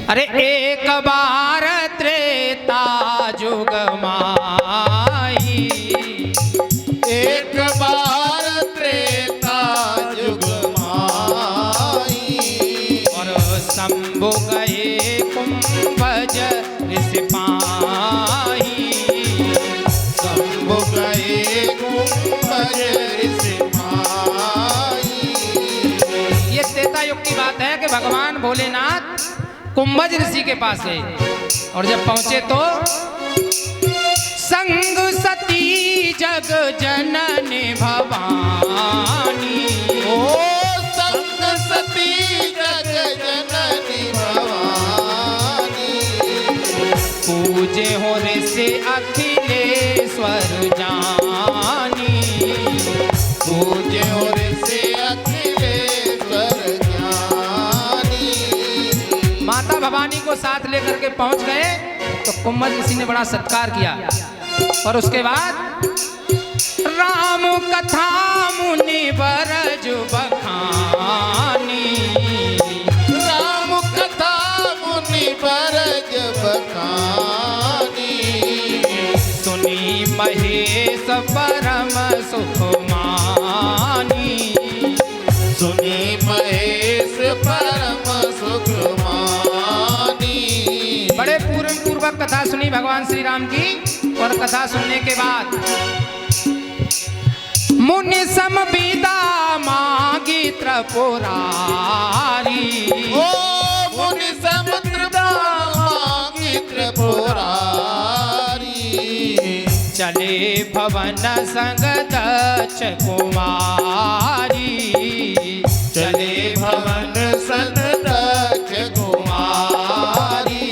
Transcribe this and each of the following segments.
अरे एक बार त्रेता जुग माई, एक बार त्रेता जुग माई, और शंभु गए कुंभज ऋषि पाई। शंभु गए कुंभज ऋषि पाई। ये त्रेता युग की बात है कि भगवान भोलेनाथ कुंभज ऋषि के पास गए और जब पहुंचे तो संग सती जग जननी भवानी। ओ संग सती जग जननी भवानी, पूजे हो ऋषि अखिलेश्वर जानी। पूज्य हो ऋषि अखिलेश्वर ज्ञानी। माता भवानी को साथ लेकर के पहुंच गए तो कुंभज ऋषि ने बड़ा सत्कार किया और उसके बाद राम कथा मुनि बरज बखानी। राम कथा मुनि बरज बखानी, सुनी महेश परम सुख मानी। सुनी महेश परम सुख मानी। बड़े पूर्ण पूर्वक कथा सुनी भगवान श्री राम की और कथा सुनने के बाद मुनि सम विदा मांगी त्रिपुरारी। ओ मुनि समुद्र मांगी त्रिपुरारी, चले भवन संग दक्ष कुमारी। चले भवन सन दक्ष कुमारी।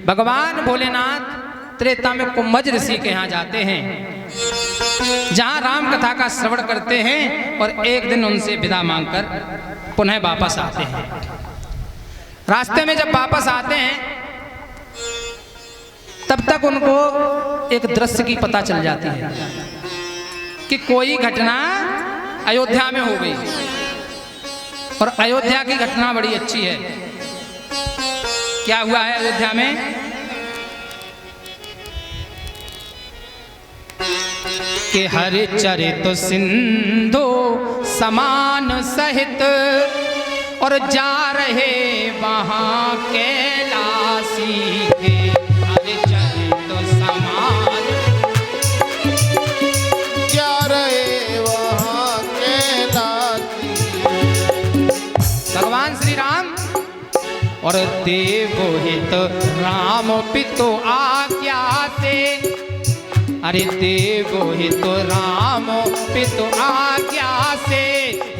भगवान भोलेनाथ त्रेता में कुंभज ऋषि के यहाँ जाते हैं जहाँ राम कथा का श्रवण करते हैं और एक दिन उनसे विदा मांगकर पुनः वापस आते हैं। रास्ते में जब वापस आते हैं तब तक उनको एक दृश्य की पता चल जाती है कि कोई घटना अयोध्या में हो गई और अयोध्या की घटना बड़ी अच्छी है। क्या हुआ है अयोध्या में? कि हरिचरित सिंधु समान सहित और जा रहे वहां कैलाशी के। हरिचरित समान जा रहे वहां कैलाशी। भगवान श्री राम और देवहित राम पितु आज्ञा से। अरे देवहित राम पितु आज्ञा से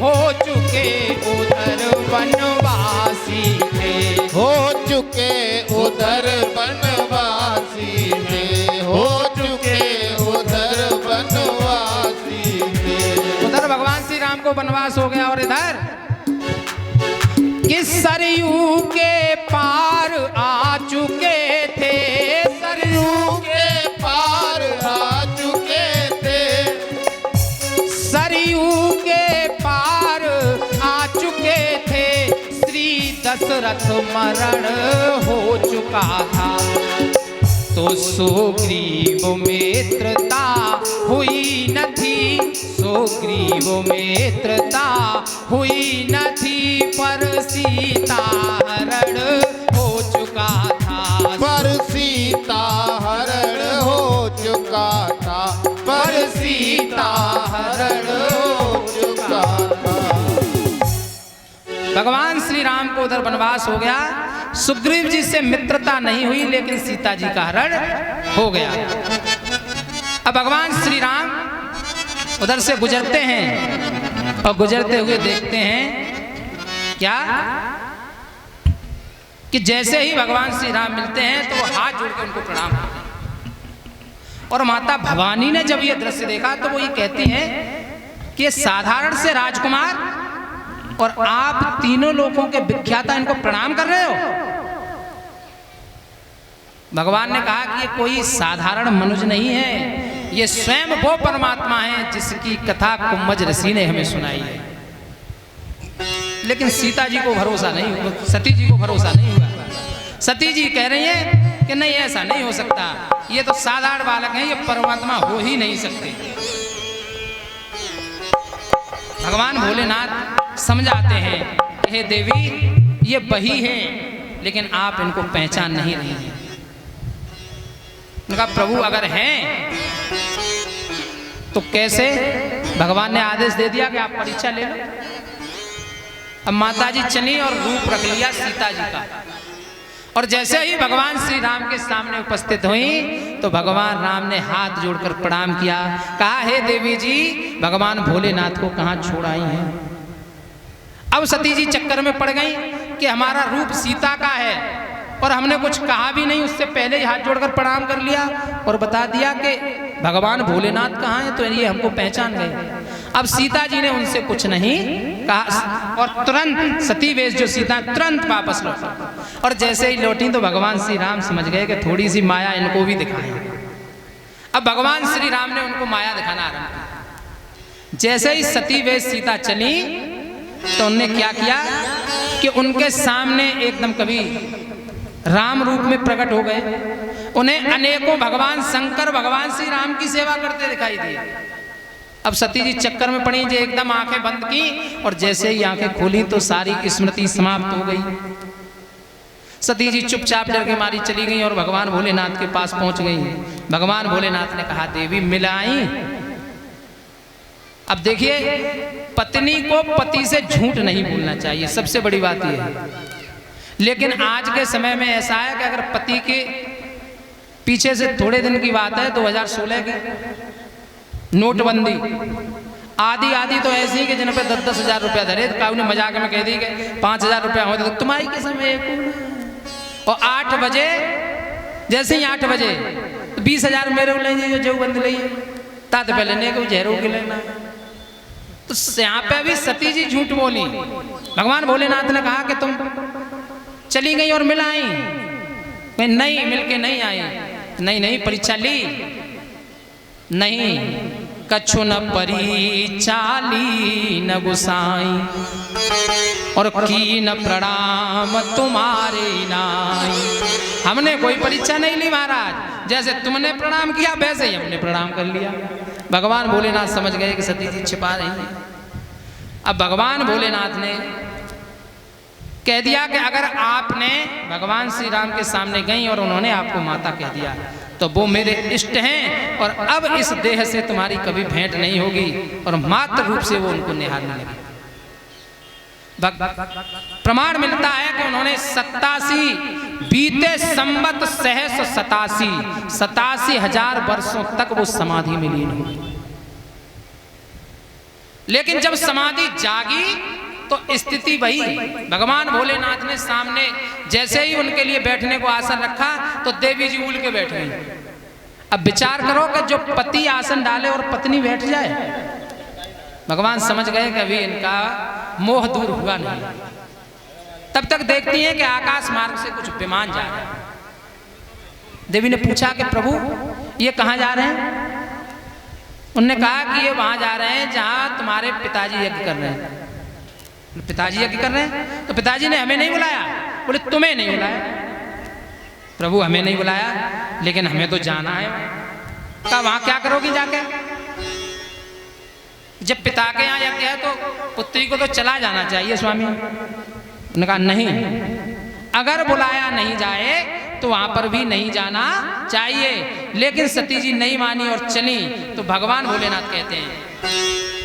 हो चुके उधर वनवासी थे। हो चुके उधर वनवासी थे। हो चुके उधर वनवासी थे। उधर भगवान श्री राम को वनवास हो गया और इधर किस सरयू के पार आ चुके थे। सरयू के पार आ चुके थे। सरयू के पार आ चुके थे। श्री दशरथ मरण हो चुका था तो सुग्रीव मित्रता हुई न थी। सुग्रीव मित्रता हुई न थी पर सीता हरण हो चुका था। पर सीता हरण हो चुका था। पर सीता हरण हो चुका था। भगवान श्री राम को उधर वनवास हो गया। सुग्रीव जी से मित्रता नहीं हुई लेकिन सीता जी का हरण हो गया। अब भगवान श्री राम उधर से गुजरते हैं और गुजरते हुए देखते हैं क्या कि जैसे ही भगवान श्री राम मिलते हैं तो वो हाथ जोड़ के उनको प्रणाम करते हैं। और माता भवानी ने जब ये दृश्य देखा तो वो ये कहती हैं कि ये साधारण से राजकुमार और आप तीनों लोगों के विख्याता इनको प्रणाम कर रहे हो। भगवान ने कहा कि ये कोई साधारण मनुष्य नहीं है, ये स्वयं वो परमात्मा है जिसकी कथा कुंभज ऋषि ने हमें सुनाई है। लेकिन सीता जी को भरोसा नहीं हुआ, सती जी को भरोसा नहीं हुआ। सती जी कह रही हैं कि नहीं, ऐसा नहीं हो सकता, ये तो साधारण बालक हैं, ये परमात्मा हो ही नहीं सकते। भगवान भोलेनाथ समझाते हैं, हे देवी, ये वही हैं, लेकिन आप इनको पहचान नहीं रही हैं। उनका प्रभु अगर हैं तो कैसे? भगवान ने आदेश दे दिया कि आप परीक्षा ले लो। अब माता जी चली और रूप रख लिया सीता जी का, और जैसे ही भगवान श्री राम के सामने उपस्थित हुई तो भगवान राम ने हाथ जोड़कर प्रणाम किया, कहा, हे देवी जी, भगवान भोलेनाथ को कहाँ छोड़ आई हैं? अब सती जी चक्कर में पड़ गई कि हमारा रूप सीता का है और हमने कुछ कहा भी नहीं, उससे पहले ही हाथ जोड़कर प्रणाम कर लिया और बता दिया कि भगवान भोलेनाथ कहाँ हैं, तो ये हमको पहचान गए। अब सीता जी ने उनसे कुछ नहीं कहा और तुरंत सती वेश जो सीता तुरंत वापस लौटी, और जैसे ही लौटी तो भगवान श्री राम समझ गए कि थोड़ी सी माया इनको भी दिखाएं। अब भगवान श्री राम ने उनको माया दिखाना आरंभ किया। जैसे ही सती वेश सीता चली तो उनने क्या किया कि उनके सामने एकदम कभी राम रूप में प्रकट हो गए। उन्हें अनेकों भगवान शंकर भगवान श्री राम की सेवा करते दिखाई दिए। अब सती जी चक्कर में पड़ी, जो एकदम आंखें बंद की, और जैसे ही आंखें खोली तो सारी स्मृति समाप्त हो गई। सती जी चुपचाप डर के मारी चली गई और भगवान भोलेनाथ के पास पहुंच गई। भगवान भोलेनाथ ने कहा, देवी मिलाई। अब देखिए, पत्नी को पति से झूठ नहीं बोलना चाहिए, सबसे बड़ी बात यह है। लेकिन आज के समय में ऐसा है कि अगर पति के पीछे से थोड़े दिन की बात है, 2016 की नोटबंदी आदि आदि तो ऐसी ही कि जिन पे 10-10 हज़ार रुपया धरे, काऊ ने मजाक में कह दी कि 5,000 रुपया होते तो तुम्हारी के समय। और 8 बजे, जैसे ही 8 बजे 20,000 मेरे को लेंगे, जो बंद लीजिए तात पहले नहीं को जहरों के लेना। तो यहाँ पे भी सती जी झूठ बोली। भगवान भोलेनाथ ने कहा कि तुम चली गई और मिल आई। मैं नहीं, मिलके नहीं आई। नहीं, परीक्षा ली नहीं, कछु न परीक्षा ली न गुसाई, और की न प्रणाम तुम्हारे नाई। हमने कोई परीक्षा नहीं ली महाराज, जैसे तुमने प्रणाम किया वैसे ही हमने प्रणाम कर लिया। भगवान भोलेनाथ समझ गए कि सती जी छिपा रही हैं। अब भगवान भोलेनाथ ने कह दिया कि अगर आपने भगवान श्री राम के सामने गई और उन्होंने आपको माता कह दिया तो वो मेरे इष्ट हैं, और अब इस देह से तुम्हारी कभी भेंट नहीं होगी, और मात्र रूप से वो उनको निहारने लगे। प्रमाण मिलता है कि उन्होंने 87 बीते संवत सहस 87,000 वर्षों तक वो समाधि में लीन हुई। लेकिन जब समाधि जागी तो स्थिति वही। भगवान भोलेनाथ ने सामने जैसे ही उनके लिए बैठने को आसन रखा तो देवी जी उल के बैठ गई। अब विचार करो कि जो पति आसन डाले और पत्नी बैठ जाए। भगवान समझ गए कि अभी इनका मोह दूर हुआ नहीं। तब तक देखती हैं कि आकाश मार्ग से कुछ विमान जा रहे हैं। देवी ने पूछा कि प्रभु ये कहाँ जा रहे हैं? उनने कहा कि ये वहां जा रहे हैं जहां तुम्हारे पिताजी यज्ञ कर रहे हैं। पिताजी यज्ञ कर रहे हैं तो पिताजी ने हमें नहीं बुलाया। बोले तुम्हें नहीं बुलाया? प्रभु हमें नहीं बुलाया, लेकिन हमें तो जाना है। कहा वहां क्या करोगी जाके? जब पिता के यहाँ यज्ञ है तो पुत्री को तो चला जाना चाहिए स्वामी। उन्होंने कहा नहीं, अगर बुलाया नहीं जाए तो वहां पर भी नहीं जाना चाहिए। लेकिन सती जी नहीं मानी और चली। तो भगवान भोलेनाथ कहते हैं